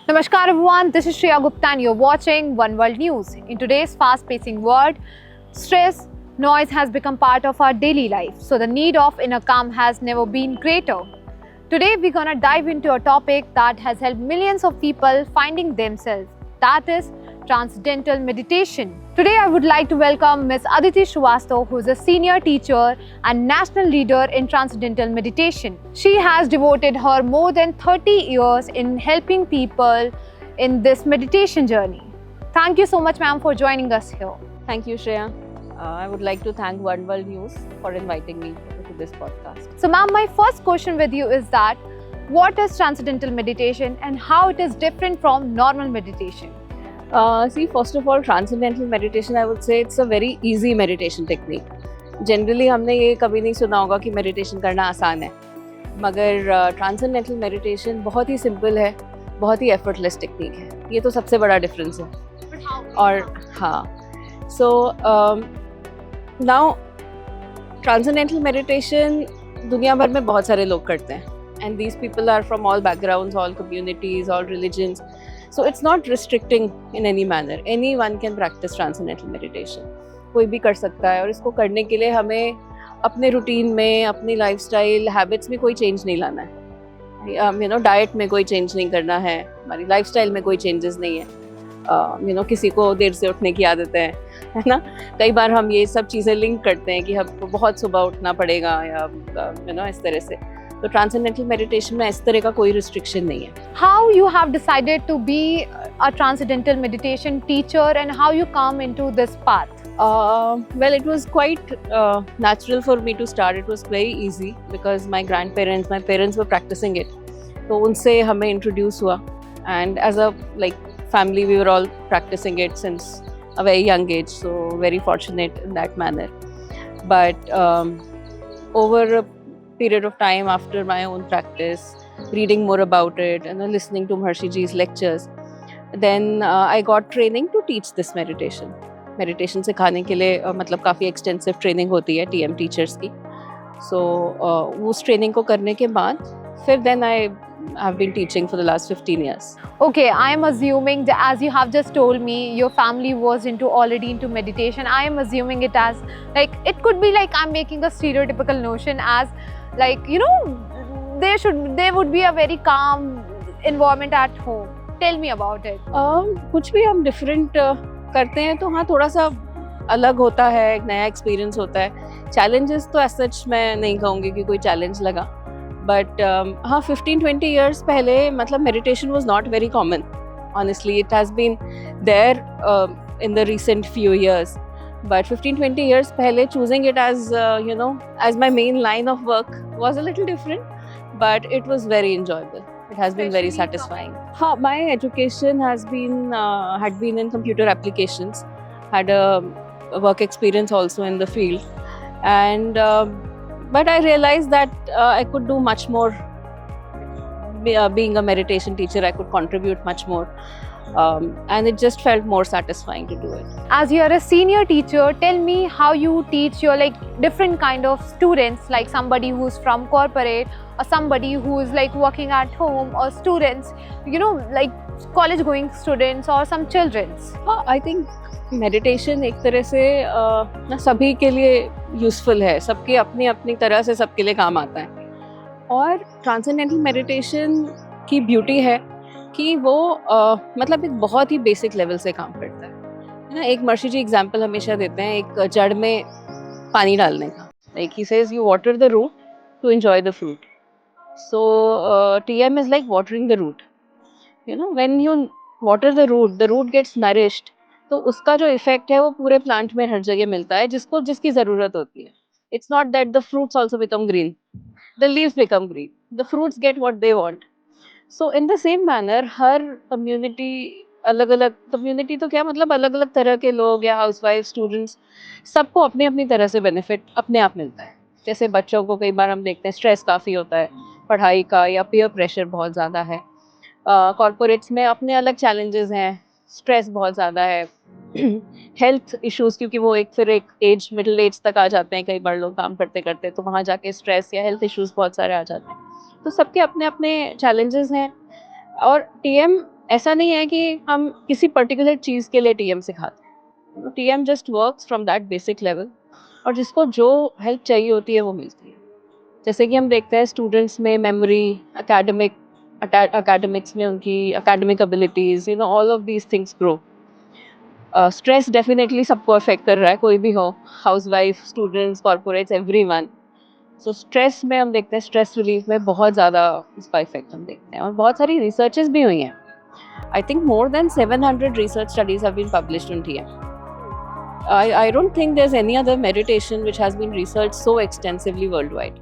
Namaskar everyone, this is Shreya Gupta and you're watching One World News. In today's fast-pacing world, stress, noise has become part of our daily life, so the need of inner calm has never been greater. Today we're gonna dive into a topic that has helped millions of people finding themselves, that is transcendental meditation. Today I would like to welcome Ms. Aditi Shrivastava, who is a senior teacher and national leader in transcendental meditation. She has devoted her more than 30 years in helping people in this meditation journey. Thank you so much, ma'am, for joining us here. Thank you, Shreya. I would like to thank One World News for inviting me to this podcast. So, ma'am, my first question with you is that what is transcendental meditation and how it is different from normal meditation? First of all, transcendental meditation, I would say it's a very easy meditation technique. Generally, हमने ये कभी नहीं सुना होगा कि meditation करना आसान है, मगर transcendental meditation बहुत ही simple है, बहुत ही effortless technique है. ये तो सबसे बड़ा difference है. और हाँ, so now transcendental meditation दुनिया भर में बहुत सारे लोग करते हैं. And these people are from all backgrounds, all communities, all religions. So it's not restricting in any manner. Anyone can practice transcendental meditation. कोई भी कर सकता है और इसको करने के लिए हमें अपने रूटीन में, अपनी लाइफस्टाइल, हैबिट्स में कोई चेंज नहीं लाना है. डाइट में कोई चेंज नहीं करना है, हमारी लाइफस्टाइल में कोई चेंजेस नहीं है. किसी को देर से उठने की आदत है ना. कई बार हम ये सब चीज़ें लिंक करते हैं कि हमको बहुत सुबह उठना पड़ेगा या इस तरह से. तो ट्रांसेंडेंटल मेडिटेशन में इस तरह का कोई रिस्ट्रिक्शन नहीं है. How you have decided to be a transcendental meditation teacher and how you come into this path? Well, it was quite natural for me to start. It was very easy because my parents were practicing it. तो उनसे हमें introduce हुआ and as a family we were all practicing it since a very young age. So very fortunate in that manner. But over a period of time after my own practice, reading more about it and listening to Maharshi Ji's lectures, then I got training to teach this meditation. Meditation सिखाने के लिए मतलब काफ़ी extensive training होती है TM teachers की. So उस training को करने के बाद फिर then I have been teaching for the last 15 years. Okay, I am assuming that as you have just told me, your family was already into meditation. I am assuming it as it could be I'm making a stereotypical notion as there would be a very calm environment at home. Tell me about it. कुछ भी हम different करते हैं तो हाँ थोड़ा सा अलग होता है, एक नया experience होता है. Challenges तो as such मैं नहीं कहूँगी कि कोई challenge लगा. But हाँ 15-20 years पहले मतलब meditation was not very common. Honestly, it has been there in the recent few years. But 15-20 years पहले choosing it as as my main line of work was a little different, but it was very enjoyable. It has been very satisfying. My education had been in computer applications. Had a work experience also in the field, and but I realized that I could do much more. Being a meditation teacher, I could contribute much more. And it just felt more satisfying to do it. As you are a senior teacher, tell me how you teach your different kind of students, like somebody who's from corporate or somebody who is working at home, or students, college going students or some children's. I think meditation एक तरह से ना सभी के लिए useful है, सबके अपनी अपनी तरह से सबके लिए काम आता है. और transcendental meditation की beauty है कि वो मतलब एक बहुत ही बेसिक लेवल से काम करता है ना. एक महर्षि जी एग्जाम्पल हमेशा देते हैं एक जड़ में पानी डालने का. He says you water the root to enjoy the fruit. So TM is like watering the root. When you water the root gets nourished. तो उसका जो इफेक्ट है वो पूरे प्लांट में हर जगह मिलता है जिसकी ज़रूरत होती है. It's not that the fruits also become green. The leaves become green. The fruits get what they want. So in the same manner, her community अलग-अलग community तो क्या मतलब अलग-अलग तरह के लोग या हाउसवाइफ स्टूडेंट्स सबको अपनी अपनी तरह से बेनिफिट अपने आप मिलता है. जैसे बच्चों को कई बार हम देखते हैं स्ट्रेस काफ़ी होता है पढ़ाई का या पीयर प्रेशर बहुत ज़्यादा है. कॉर्पोरेट्स में अपने अलग चैलेंजेस हैं, स्ट्रेस बहुत ज़्यादा है. हेल्थ इश्यूज़ क्योंकि वो एक एज मिडिल एज तक आ जाते हैं कई बार लोग काम करते करते, तो वहाँ जाके स्ट्रेस या हेल्थ इश्यूज़ बहुत सारे आ जाते हैं. तो सबके अपने अपने चैलेंजेस हैं और टीएम ऐसा नहीं है कि हम किसी पर्टिकुलर चीज़ के लिए TM सिखाते हैं। TM just works from that basic level, और जिसको जो हेल्प चाहिए होती है वो मिलती है। जैसे कि हम देखते हैं स्टूडेंट्स में मेमोरी, एकेडमिक्स में उनकी academic abilities, all of these things grow. Stress definitely सबको अफेक्ट कर रहा है, कोई भी हो, housewife, students, corporates, everyone. So stress में हम देखते हैं, स्ट्रेस रिलीफ में बहुत ज़्यादा इसका इफेक्ट हम देखते हैं, और बहुत सारी रिसर्चेस भी हुई हैं। I think more than 700 research studies have been published on TM. I don't think there's any other meditation which has been researched so extensively worldwide.